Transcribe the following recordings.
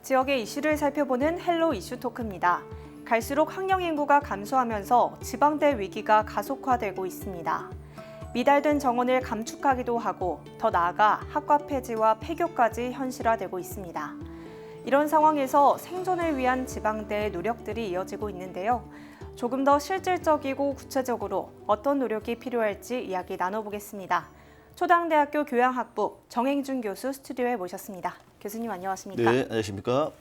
지역의 이슈를 살펴보는 헬로 이슈 토크입니다. 갈수록 학령 인구가 감소하면서 지방대 위기가 가속화되고 있습니다. 미달된 정원을 감축하기도 하고 더 나아가 학과 폐지와 폐교까지 현실화되고 있습니다. 이런 상황에서 생존을 위한 지방대의 노력들이 이어지고 있는데요. 조금 더 실질적이고 구체적으로 어떤 노력이 필요할지 이야기 나눠보겠습니다. 초당대학교 교양학부 정행준 교수 스튜디오에 모셨습니다. 교수님 안녕하십니까? 네, 안녕하십니까?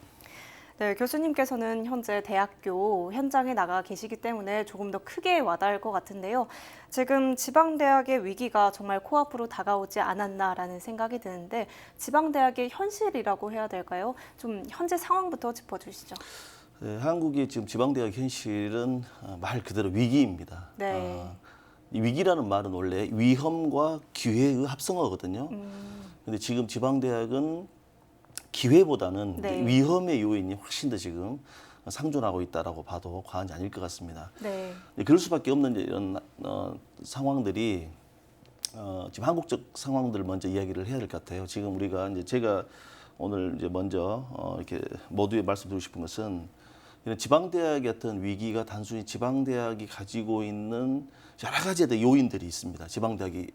네, 교수님께서는 현재 대학교 현장에 나가 계시기 때문에 조금 더 크게 와닿을 것 같은데요. 지금 지방대학의 위기가 정말 코앞으로 다가오지 않았나라는 생각이 드는데 지방대학의 현실이라고 해야 될까요? 좀 현재 상황부터 짚어주시죠. 네, 한국의 지금 지방대학 현실은 말 그대로 위기입니다. 네. 이 위기라는 말은 원래 위험과 기회의 합성어거든요. 근데 지금 지방대학은 기회보다는 네. 위험의 요인이 훨씬 더 지금 상존하고 있다라고 봐도 과언이 아닐 것 같습니다. 네. 그럴 수밖에 없는 이런 상황들이 지금 한국적 상황들을 먼저 이야기를 해야 될 것 같아요. 지금 우리가 이제 제가 오늘 이제 먼저 이렇게 모두에 말씀드리고 싶은 것은 이런 지방대학의 어떤 위기가 단순히 지방대학이 가지고 있는 여러 가지의 요인들이 있습니다. 지방대학이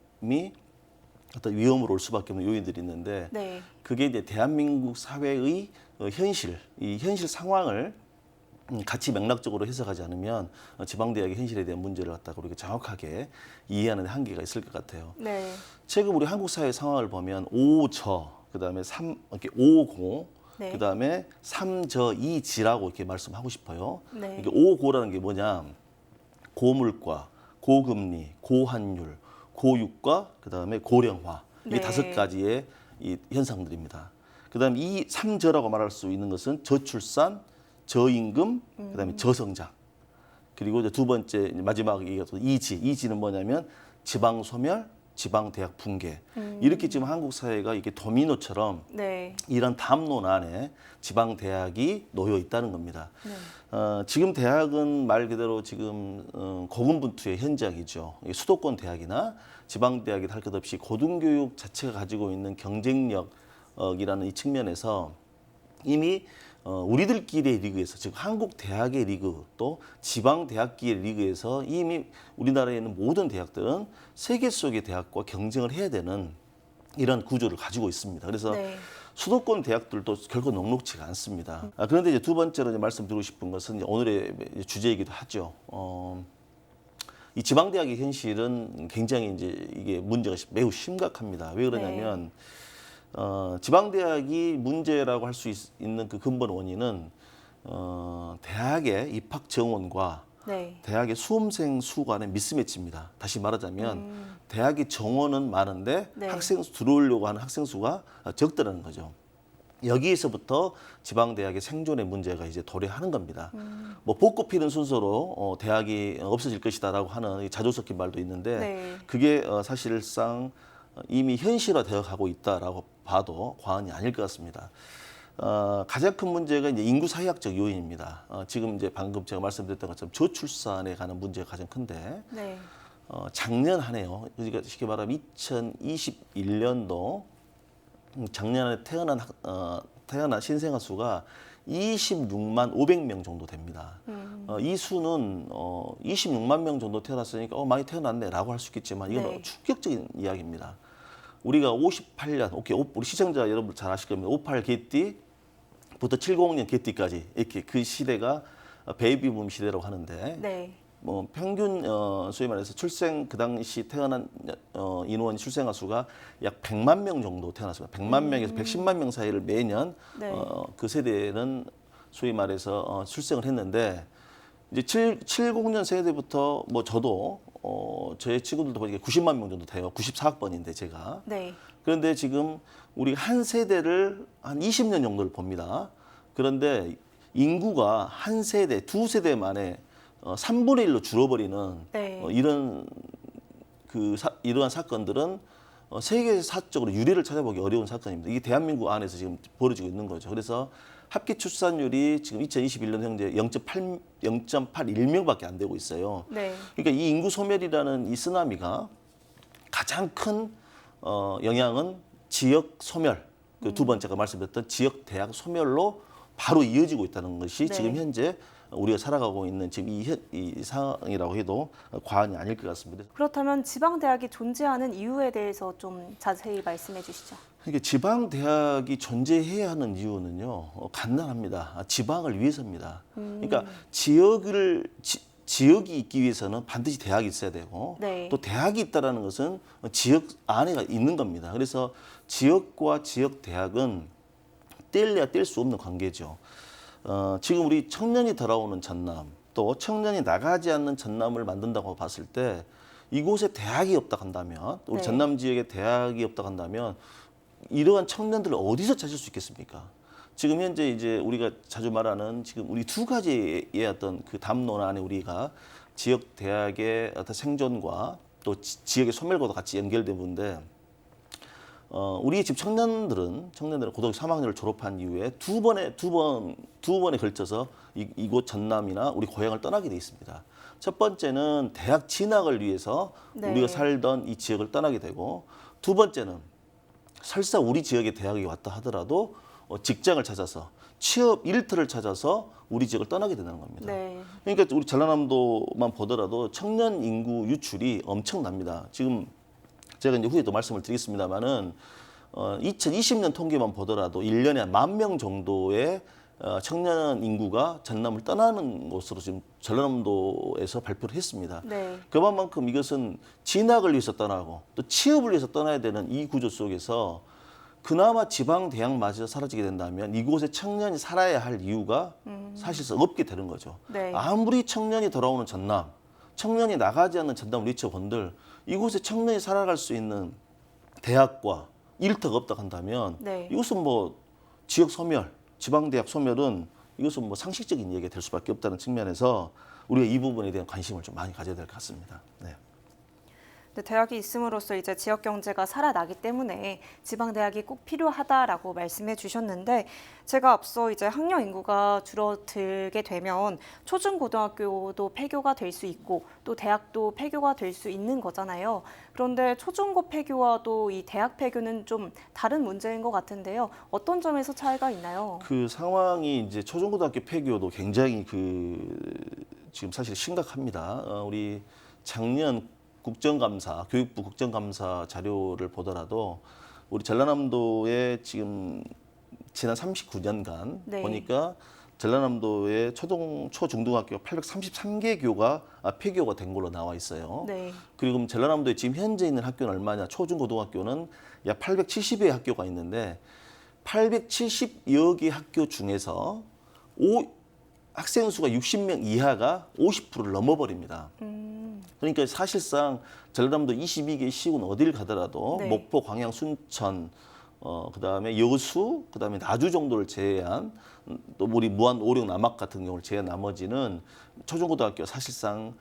어떤 위험으로 올 수밖에 없는 요인들이 있는데 네. 그게 이제 대한민국 사회의 현실, 이 현실 상황을 같이 맥락적으로 해석하지 않으면 지방대학의 현실에 대한 문제를 갖다가 우리가 정확하게 이해하는 데 한계가 있을 것 같아요. 네. 최근 우리 한국 사회 상황을 보면 5저, 그다음에 5고, 네. 그다음에 3저 2지라고 이렇게 말씀하고 싶어요. 네. 이게 5고라는 게 뭐냐? 고물가, 고금리, 고환율, 고유가, 그다음에 고령화. 이게 네. 5가지의 이 현상들입니다. 그다음에 이 3저라고 말할 수 있는 것은 저출산, 저임금, 그다음에 저성장. 그리고 이제 두 번째 마지막 얘기가 이지. 이지는 뭐냐면 지방 소멸, 지방 대학 붕괴. 이렇게 지금 한국 사회가 이게 도미노처럼 네. 이런 담론 안에 지방 대학이 놓여 있다는 겁니다. 네. 지금 대학은 말 그대로 지금 고군분투의 현장이죠. 수도권 대학이나 지방 대학이 할 것 없이 고등교육 자체가 가지고 있는 경쟁력이라는 이 측면에서 이미 우리들끼리의 리그에서 즉 한국 대학의 리그 또 지방 대학끼의 리그에서 이미 우리나라에 있는 모든 대학들은 세계 속의 대학과 경쟁을 해야 되는 이런 구조를 가지고 있습니다. 그래서 네. 수도권 대학들도 결코 녹록지가 않습니다. 그런데 이제 두 번째로 이제 말씀드리고 싶은 것은 이제 오늘의 주제이기도 하죠. 이 지방 대학의 현실은 굉장히 이제 이게 문제가 매우 심각합니다. 왜 그러냐면 지방 대학이 문제라고 할 수 있는 그 근본 원인은 대학의 입학 정원과 네. 대학의 수험생 수 간의 미스매치입니다. 다시 말하자면 대학의 정원은 많은데 네. 학생 수 들어오려고 하는 학생 수가 적다는 거죠. 여기에서부터 지방 대학의 생존의 문제가 이제 도래하는 겁니다. 뭐 벚꽃 피는 순서로 대학이 없어질 것이다라고 하는 자조 섞인 말도 있는데 네. 그게 사실상 이미 현실화되어 가고 있다라고 봐도 과언이 아닐 것 같습니다. 가장 큰 문제가 이제 인구 사회학적 요인입니다. 지금 이제 방금 제가 말씀드렸던 것처럼 저출산에 관한 문제가 가장 큰데 네. 작년 한 해요. 그러니까 쉽게 말하면 2021년도 작년에 태어난 신생아 수가 26만 500명 정도 됩니다. 이 수는 26만 명 정도 태어났으니까 많이 태어났네라고 할 수 있겠지만 이건 네. 충격적인 이야기입니다. 우리가 58년, 우리 시청자 여러분 잘 아실 겁니다. 58 개띠부터 70년 개띠까지 이렇게 그 시대가 베이비붐 시대라고 하는데 네. 뭐 평균 소위 말해서 출생 그 당시 태어난 인원 출생아 수가 약 100만 명 정도 태어났습니다. 100만 명에서 110만 명 사이를 매년 네. 그 세대는 소위 말해서 출생을 했는데 이제 70년 세대부터 뭐 저도 저의 친구들도 보니까 90만 명 정도 돼요. 94학번인데 제가. 네. 그런데 지금 우리 한 세대를 한 20년 정도를 봅니다. 그런데 인구가 한 세대, 두 세대 만에 3분의 1로 줄어버리는 네. 이러한 사건들은 세계사적으로 유례를 찾아보기 어려운 사건입니다. 이게 대한민국 안에서 지금 벌어지고 있는 거죠. 그래서 합계 출산율이 지금 2021년 현재 0.81명밖에 안 되고 있어요. 네. 그러니까 이 인구 소멸이라는 이 쓰나미가 가장 큰 영향은 지역 소멸, 그 두 번째가 말씀드렸던 지역 대학 소멸로 바로 이어지고 있다는 것이 네. 지금 현재 우리가 살아가고 있는 지금 이 상황이라고 해도 과언이 아닐 것 같습니다. 그렇다면 지방대학이 존재하는 이유에 대해서 좀 자세히 말씀해 주시죠. 그러니까 지방 대학이 존재해야 하는 이유는요, 간단합니다. 지방을 위해서입니다. 그러니까 지역이 있기 위해서는 반드시 대학이 있어야 되고 네. 또 대학이 있다라는 것은 지역 안에가 있는 겁니다. 그래서 지역과 지역 대학은 뗄래야 뗄 수 없는 관계죠. 지금 우리 청년이 돌아오는 전남, 또 청년이 나가지 않는 전남을 만든다고 봤을 때 이곳에 대학이 없다 한다면, 우리 네. 전남 지역에 대학이 없다 한다면 이러한 청년들을 어디서 찾을 수 있겠습니까? 지금 현재 이제 우리가 자주 말하는 지금 우리 두 가지의 어떤 그 담론 안에 우리가 지역 대학의 어떤 생존과 또 지역의 소멸과도 같이 연결된 부분인데, 우리 집 청년들은 고등학교 3학년을 졸업한 이후에 두 번에 걸쳐서 이곳 전남이나 우리 고향을 떠나게 돼 있습니다. 첫 번째는 대학 진학을 위해서 네. 우리가 살던 이 지역을 떠나게 되고, 두 번째는 설사 우리 지역에 대학이 왔다 하더라도 직장을 찾아서 취업 일터를 찾아서 우리 지역을 떠나게 된다는 겁니다. 네. 그러니까 우리 전라남도만 보더라도 청년 인구 유출이 엄청납니다. 지금 제가 이제 후에 또 말씀을 드리겠습니다만은 2020년 통계만 보더라도 1년에 한 10,000명 정도의 청년 인구가 전남을 떠나는 것으로 지금 전라남도에서 발표를 했습니다. 네. 그만큼 이것은 진학을 위해서 떠나고 또 취업을 위해서 떠나야 되는 이 구조 속에서 그나마 지방 대학마저 사라지게 된다면 이곳에 청년이 살아야 할 이유가 사실상 없게 되는 거죠. 네. 아무리 청년이 돌아오는 전남, 청년이 나가지 않는 전남 리처원들, 이곳에 청년이 살아갈 수 있는 대학과 일터가 없다 한다면 네. 이것은 뭐 지역 소멸, 지방 대학 소멸은 이것은 뭐 상식적인 얘기가 될 수밖에 없다는 측면에서 우리가 이 부분에 대한 관심을 좀 많이 가져야 될 것 같습니다. 네. 네, 대학이 있음으로써 이제 지역 경제가 살아나기 때문에 지방 대학이 꼭 필요하다라고 말씀해 주셨는데, 제가 앞서 이제 학령 인구가 줄어들게 되면 초중고등학교도 폐교가 될 수 있고 또 대학도 폐교가 될 수 있는 거잖아요. 그런데 초중고 폐교와도 이 대학 폐교는 좀 다른 문제인 것 같은데요. 어떤 점에서 차이가 있나요? 그 상황이 이제 초중고등학교 폐교도 굉장히 지금 사실 심각합니다. 우리 작년 국정감사, 교육부 국정감사 자료를 보더라도 우리 전라남도에 지금 지난 39년간 네. 보니까 전라남도의 초중등학교 833개 교가 폐교가 된 걸로 나와 있어요. 네. 그리고 전라남도에 지금 현재 있는 학교는 얼마냐? 초중고등학교는 약 870여 학교가 있는데 870여 개 학교 중에서 학생 수가 60명 이하가 50%를 넘어버립니다. 그러니까 사실상 전라남도 22개 시군 어딜 가더라도 네. 목포, 광양, 순천, 그다음에 여수, 그다음에 나주 정도를 제외한 또 우리 무안, 오령, 남학 같은 경우를 제외한 나머지는 초중고등학교 사실상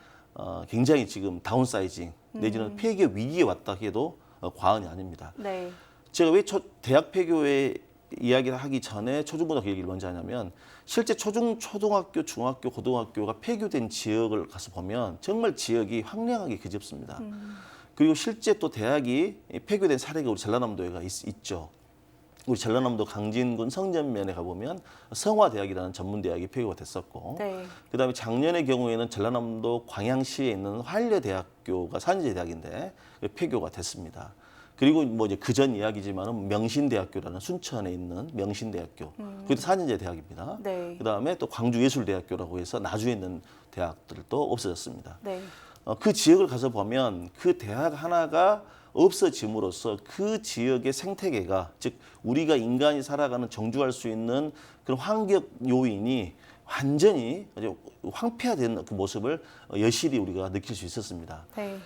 굉장히 지금 다운사이징 내지는 폐교 위기에 왔다 해도 과언이 아닙니다. 네. 제가 왜 대학 폐교에 이야기를 하기 전에 초중고등학교 얘기를 먼저 하냐면, 실제 초등학교, 중학교, 고등학교가 폐교된 지역을 가서 보면 정말 지역이 황량하게 그집습니다. 그리고 실제 또 대학이 폐교된 사례가 우리 전라남도에 있죠. 우리 전라남도 강진군 성전면에 가보면 성화대학이라는 전문대학이 폐교가 됐었고, 네. 그다음에 작년의 경우에는 전라남도 광양시에 있는 한려대학교가 산지대학인데 폐교가 됐습니다. 그리고 뭐 이제 그전 이야기지만은 명신대학교라는 순천에 있는 명신대학교, 그것도 산인제 대학입니다. 네. 그다음에 또 광주예술대학교라고 해서 나주에 있는 대학들도 없어졌습니다. 네. 그 지역을 가서 보면 그 대학 하나가 없어짐으로써 그 지역의 생태계가, 즉 우리가 인간이 살아가는 정주할 수 있는 그런 환경 요인이 완전히 황폐화된 그 모습을 여실히 우리가 느낄 수 있었습니다. 네.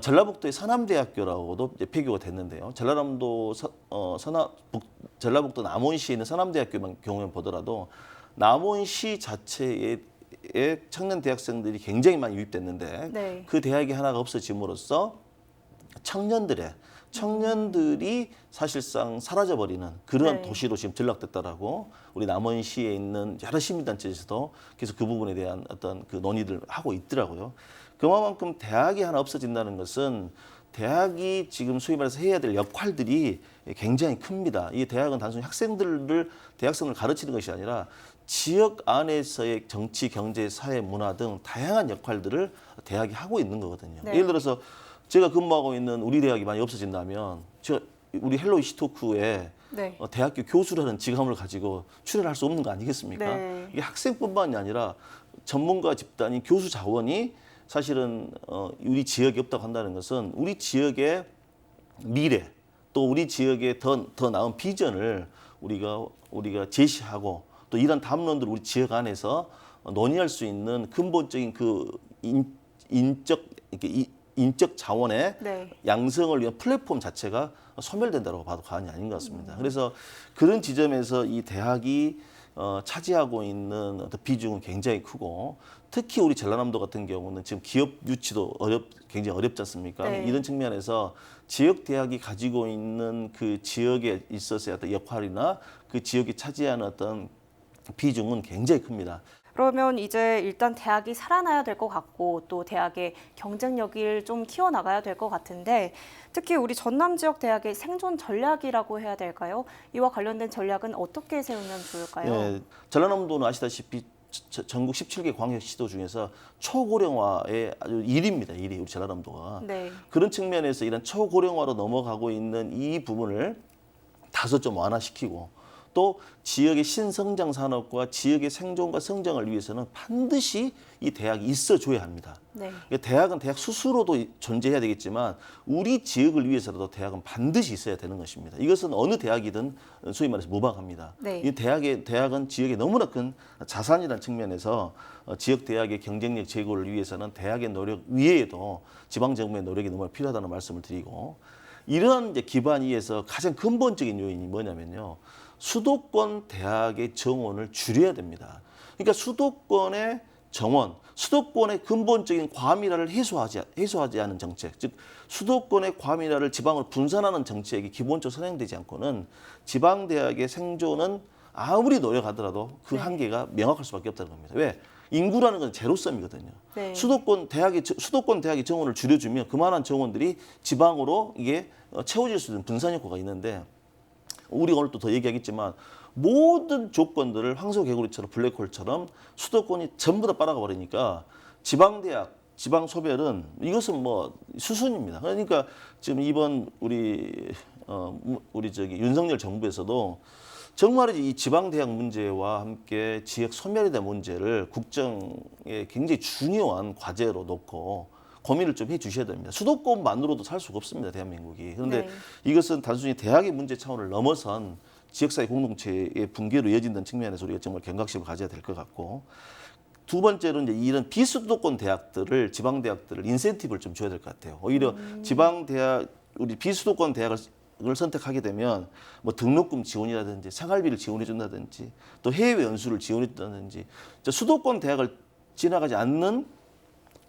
전라북도의 서남대학교라고도 이제 폐교가 됐는데요. 전라남도 전라북도 남원시에 있는 서남대학교만 경우에 보더라도 남원시 자체의 청년 대학생들이 굉장히 많이 유입됐는데 네. 그 대학이 하나가 없어짐으로써 청년들이 사실상 사라져버리는 그런 네. 도시로 지금 전락됐다라고 우리 남원시에 있는 여러 시민단체에서도 계속 그 부분에 대한 어떤 그 논의를 하고 있더라고요. 그만큼 대학이 하나 없어진다는 것은 대학이 지금 소위 말해서 해야 될 역할들이 굉장히 큽니다. 이 대학은 단순히 대학생을 가르치는 것이 아니라 지역 안에서의 정치, 경제, 사회, 문화 등 다양한 역할들을 대학이 하고 있는 거거든요. 네. 예를 들어서 제가 근무하고 있는 우리 대학이 많이 없어진다면 우리 헬로 이슈토크에 네. 대학교 교수라는 직함을 가지고 출연할 수 없는 거 아니겠습니까? 네. 이게 학생뿐만이 아니라 전문가 집단인 교수 자원이 사실은 우리 지역에 없다고 한다는 것은 우리 지역의 미래 또 우리 지역의 더 나은 비전을 우리가 제시하고 또 이런 담론들을 우리 지역 안에서 논의할 수 있는 근본적인 그 인적 자원의 네. 양성을 위한 플랫폼 자체가 소멸된다고 봐도 과언이 아닌 것 같습니다. 그래서 그런 지점에서 이 대학이 차지하고 있는 어떤 비중은 굉장히 크고 특히 우리 전라남도 같은 경우는 지금 기업 유치도 굉장히 어렵지 않습니까? 네. 이런 측면에서 지역 대학이 가지고 있는 그 지역에 있어서의 어떤 역할이나 그 지역이 차지하는 어떤 비중은 굉장히 큽니다. 그러면 이제 일단 대학이 살아나야 될 것 같고 또 대학의 경쟁력을 좀 키워나가야 될 것 같은데 특히 우리 전남 지역 대학의 생존 전략이라고 해야 될까요? 이와 관련된 전략은 어떻게 세우면 좋을까요? 예, 전라남도는 아시다시피 전국 17개 광역시도 중에서 초고령화의 아주 1위입니다. 1위 우리 전라남도가. 네. 그런 측면에서 이런 초고령화로 넘어가고 있는 이 부분을 다소 좀 완화시키고 또 지역의 신성장 산업과 지역의 생존과 성장을 위해서는 반드시 이 대학이 있어줘야 합니다. 네. 대학은 대학 스스로도 존재해야 되겠지만 우리 지역을 위해서라도 대학은 반드시 있어야 되는 것입니다. 이것은 어느 대학이든 소위 말해서 무방합니다. 네. 이 대학은 지역에 너무나 큰 자산이라는 측면에서 지역 대학의 경쟁력 제고를 위해서는 대학의 노력 위에도 지방 정부의 노력이 너무 필요하다는 말씀을 드리고 이러한 이제 기반 위에서 가장 근본적인 요인이 뭐냐면요. 수도권 대학의 정원을 줄여야 됩니다. 그러니까 수도권의 정원, 수도권의 근본적인 과밀화를 해소하지 않은 정책, 즉 수도권의 과밀화를 지방으로 분산하는 정책이 기본적으로 선행되지 않고는 지방 대학의 생존은 아무리 노력하더라도 그 네. 한계가 명확할 수밖에 없다는 겁니다. 왜? 인구라는 건 제로섬이거든요. 네. 수도권 대학의 정원을 줄여주면 그만한 정원들이 지방으로 이게 채워질 수 있는 분산 효과가 있는데 우리가 오늘 또 더 얘기하겠지만 모든 조건들을 황소개구리처럼 블랙홀처럼 수도권이 전부 다 빨아가 버리니까 지방대학, 지방소별은 이것은 뭐 수순입니다. 그러니까 지금 이번 우리 윤석열 정부에서도 정말이지 이 지방대학 문제와 함께 지역 소멸에 대한 문제를 국정에 굉장히 중요한 과제로 놓고 고민을 좀 해주셔야 됩니다. 수도권만으로도 살 수가 없습니다, 대한민국이. 그런데 네. 이것은 단순히 대학의 문제 차원을 넘어선 지역사회 공동체의 붕괴로 이어진다는 측면에서 우리가 정말 경각심을 가져야 될 것 같고 두 번째로 이제 이런 비수도권 대학들을 지방 대학들을 인센티브를 좀 줘야 될 것 같아요. 오히려 지방 대학 우리 비수도권 대학을 선택하게 되면 뭐 등록금 지원이라든지 생활비를 지원해 준다든지 또 해외 연수를 지원해 준다든지 수도권 대학을 지나가지 않는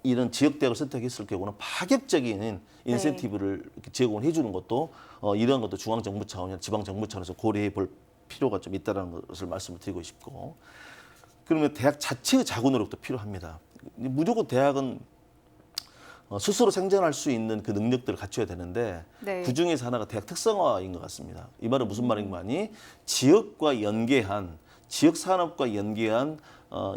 이런 지역 대학을 선택했을 경우는 파격적인 인센티브를 이렇게 제공을 해주는 것도 이런 것도 중앙 정부 차원이나 지방 정부 차원에서 고려해 볼 필요가 좀 있다는 것을 말씀을 드리고 싶고 그러면 대학 자체의 자구 노력도 필요합니다. 무조건 대학은 스스로 생존할 수 있는 그 능력들을 갖춰야 되는데 네. 그 중에서 하나가 대학 특성화인 것 같습니다. 이 말은 무슨 말인가니 지역과 연계한 지역 산업과 연계한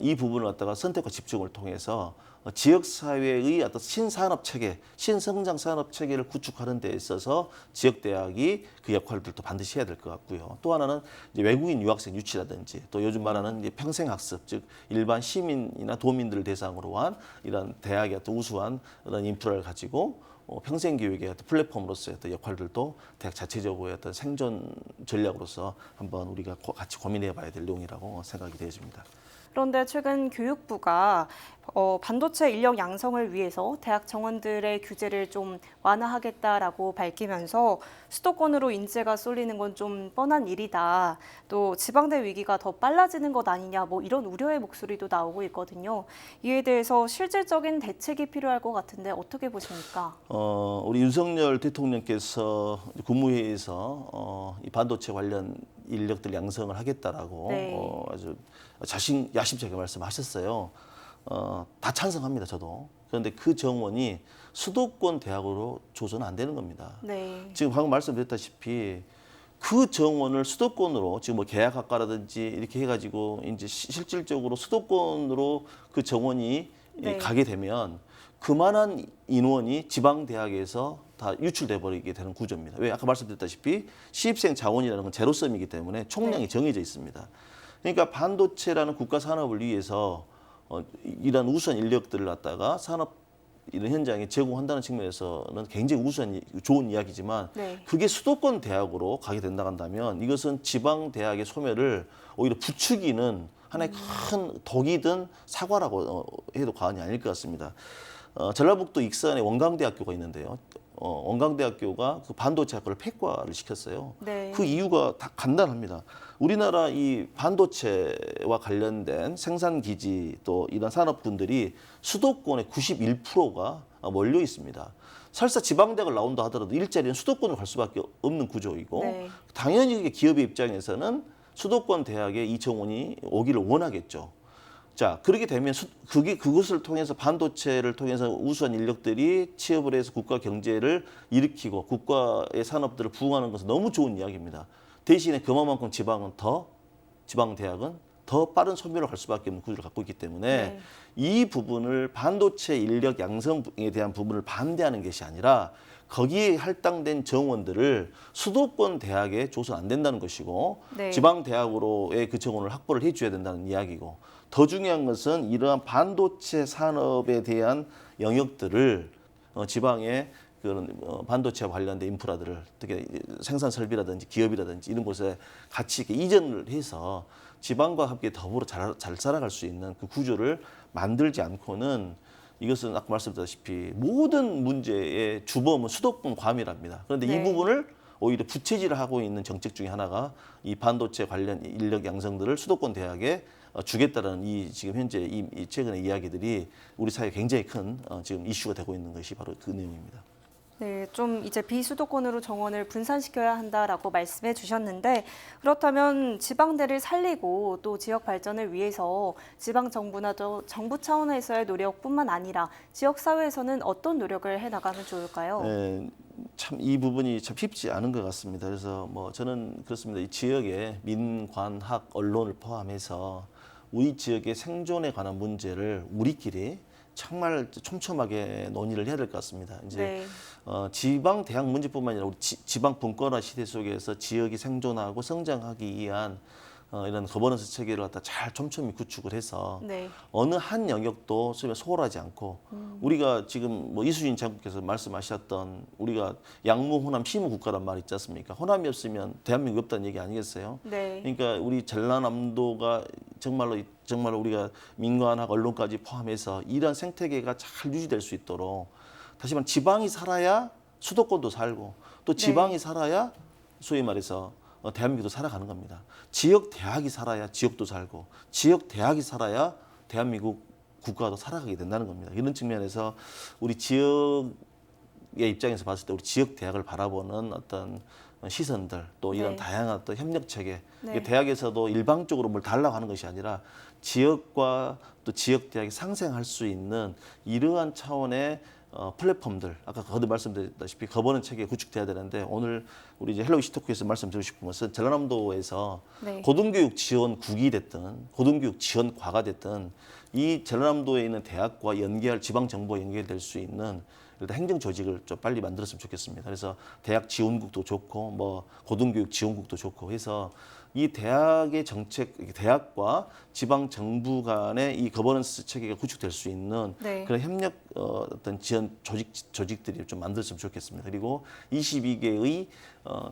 이 부분을 갖다가 선택과 집중을 통해서 지역 사회의 어떤 신산업 체계, 신성장 산업 체계를 구축하는 데 있어서 지역 대학이 그 역할들도 반드시 해야 될 것 같고요. 또 하나는 이제 외국인 유학생 유치라든지 또 요즘 말하는 이제 평생학습, 즉 일반 시민이나 도민들을 대상으로 한 이런 대학의 어떤 우수한 그런 인프라를 가지고 평생 교육의 어떤 플랫폼으로서의 어떤 역할들도 대학 자체적으로의 어떤 생존 전략으로서 한번 우리가 같이 고민해봐야 될 내용이라고 생각이 되어집니다. 그런데 최근 교육부가 반도체 인력 양성을 위해서 대학 정원들의 규제를 좀 완화하겠다라고 밝히면서 수도권으로 인재가 쏠리는 건 좀 뻔한 일이다. 또 지방대 위기가 더 빨라지는 것 아니냐 뭐 이런 우려의 목소리도 나오고 있거든요. 이에 대해서 실질적인 대책이 필요할 것 같은데 어떻게 보십니까? 우리 윤석열 대통령께서 국무회의에서 이 반도체 관련 인력들 양성을 하겠다라고 네. 아주 야심차게 말씀하셨어요. 다 찬성합니다. 저도. 그런데 그 정원이 수도권 대학으로 조선 안 되는 겁니다. 네. 지금 방금 말씀드렸다시피 그 정원을 수도권으로 지금 뭐 계약학과라든지 이렇게 해가지고 이제 실질적으로 수도권으로 그 정원이 네. 가게 되면 그만한 인원이 지방 대학에서 다 유출돼 버리게 되는 구조입니다. 왜 아까 말씀드렸다시피 시입생 자원이라는 건 제로섬이기 때문에 총량이 네. 정해져 있습니다. 그러니까 반도체라는 국가 산업을 위해서 이런 우수한 인력들을 갖다가 산업 이런 현장에 제공한다는 측면에서는 굉장히 좋은 이야기지만 네. 그게 수도권 대학으로 가게 된다 한다면 이것은 지방 대학의 소멸을 오히려 부추기는 하나의 큰 덕이든 사과라고 해도 과언이 아닐 것 같습니다. 전라북도 익산에 원광대학교가 있는데요. 원광대학교가 그 반도체 학과를 폐과를 시켰어요. 네. 그 이유가 다 간단합니다. 우리나라 이 반도체와 관련된 생산 기지 또 이런 산업군들이 수도권의 91%가 몰려 있습니다. 설사 지방대학을 나온다 하더라도 일자리는 수도권으로 갈 수밖에 없는 구조이고 네. 당연히 기업의 입장에서는 수도권 대학에 이 정원이 오기를 원하겠죠. 자, 그렇게 되면 그것을 통해서 반도체를 통해서 우수한 인력들이 취업을 해서 국가 경제를 일으키고 국가의 산업들을 부흥하는 것은 너무 좋은 이야기입니다. 대신에 그만큼 지방 대학은 더 빠른 소멸을 갈 수밖에 없는 구조를 갖고 있기 때문에 네. 이 부분을 반도체 인력 양성에 대한 부분을 반대하는 것이 아니라 거기에 할당된 정원들을 수도권 대학에 줘서 안 된다는 것이고 네. 지방 대학으로의 그 정원을 확보를 해줘야 된다는 이야기고 더 중요한 것은 이러한 반도체 산업에 대한 영역들을 지방의 그런 반도체와 관련된 인프라들을 특히 생산 설비라든지 기업이라든지 이런 곳에 같이 이렇게 이전을 해서 지방과 함께 더불어 잘 살아갈 수 있는 그 구조를 만들지 않고는 이것은 아까 말씀드렸다시피 모든 문제의 주범은 수도권 과밀합니다. 그런데 네. 이 부분을 오히려 부채질을 하고 있는 정책 중에 하나가 이 반도체 관련 인력 양성들을 수도권 대학에 주겠다라는 이 지금 현재 이 최근의 이야기들이 우리 사회에 굉장히 큰 지금 이슈가 되고 있는 것이 바로 그 내용입니다. 네, 좀 이제 비수도권으로 정원을 분산시켜야 한다라고 말씀해 주셨는데 그렇다면 지방대를 살리고 또 지역 발전을 위해서 지방 정부나 또 정부 차원에서의 노력뿐만 아니라 지역 사회에서는 어떤 노력을 해 나가면 좋을까요? 네, 참 이 부분이 참 쉽지 않은 것 같습니다. 그래서 뭐 저는 그렇습니다. 이 지역의 민관학 언론을 포함해서 우리 지역의 생존에 관한 문제를 우리끼리 정말 촘촘하게 논의를 해야 될 것 같습니다. 이제 네. 지방 대학 문제뿐만 아니라 우리 지방 분권화 시대 속에서 지역이 생존하고 성장하기 위한 이런 거버넌스 체계를 갖다 잘 촘촘히 구축을 해서 네. 어느 한 영역도 소홀하지 않고 우리가 지금 뭐 이수진 장군께서 말씀하셨던 우리가 양무, 호남, 피무 국가란 말 있지 않습니까? 호남이 없으면 대한민국이 없다는 얘기 아니겠어요? 네. 그러니까 우리 전라남도가 정말로 우리가 민관학 언론까지 포함해서 이러한 생태계가 잘 유지될 수 있도록 다시 말해 지방이 살아야 수도권도 살고 또 지방이 살아야 소위 말해서 대한민국도 살아가는 겁니다. 지역 대학이 살아야 지역도 살고 지역 대학이 살아야 대한민국 국가도 살아가게 된다는 겁니다. 이런 측면에서 우리 지역의 입장에서 봤을 때 우리 지역 대학을 바라보는 어떤 시선들 또 이런 네. 다양한 어떤 협력 체계 네. 대학에서도 일방적으로 뭘 달라고 하는 것이 아니라 지역과 또 지역 대학이 상생할 수 있는 이러한 차원의 플랫폼들 아까 거듭 말씀드렸다시피 거버넌 체계 구축돼야 되는데 오늘 우리 이제 헬로 이슈토크에서 말씀드리고 싶은 것은 전라남도에서 네. 고등교육 지원국이 됐든 고등교육 지원과가 됐든 이 전라남도에 있는 대학과 지방 정부와 연계될 수 있는 일단 행정 조직을 좀 빨리 만들었으면 좋겠습니다. 그래서 대학 지원국도 좋고 뭐 고등교육 지원국도 좋고 해서 이 대학의 정책, 대학과 지방 정부 간의 이 거버넌스 체계가 구축될 수 있는 네. 그런 협력 어떤 지원 조직들이 좀 만들었으면 좋겠습니다. 그리고 22개의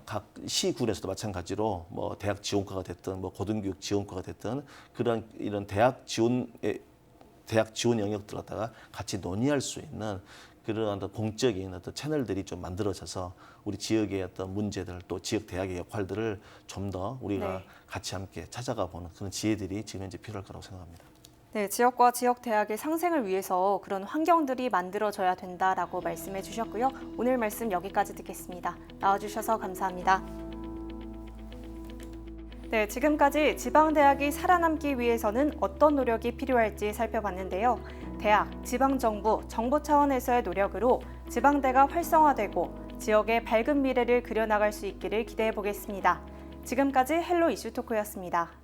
각 시군에서도 마찬가지로 뭐 대학 지원과가 됐든 뭐 고등교육 지원과가 됐든 그런 이런 대학 지원 영역들 갖다가 같이 논의할 수 있는 그런 어떤 공적인 어떤 채널들이 좀 만들어져서 우리 지역의 어떤 문제들 또 지역 대학의 역할들을 좀 더 우리가 네. 같이 함께 찾아가 보는 그런 지혜들이 지금 현재 필요할 거라고 생각합니다. 네, 지역과 지역 대학의 상생을 위해서 그런 환경들이 만들어져야 된다라고 말씀해 주셨고요. 오늘 말씀 여기까지 듣겠습니다. 나와주셔서 감사합니다. 네, 지금까지 지방대학이 살아남기 위해서는 어떤 노력이 필요할지 살펴봤는데요. 대학, 지방정부, 정부 차원에서의 노력으로 지방대가 활성화되고 지역의 밝은 미래를 그려나갈 수 있기를 기대해 보겠습니다. 지금까지 헬로 이슈토크였습니다.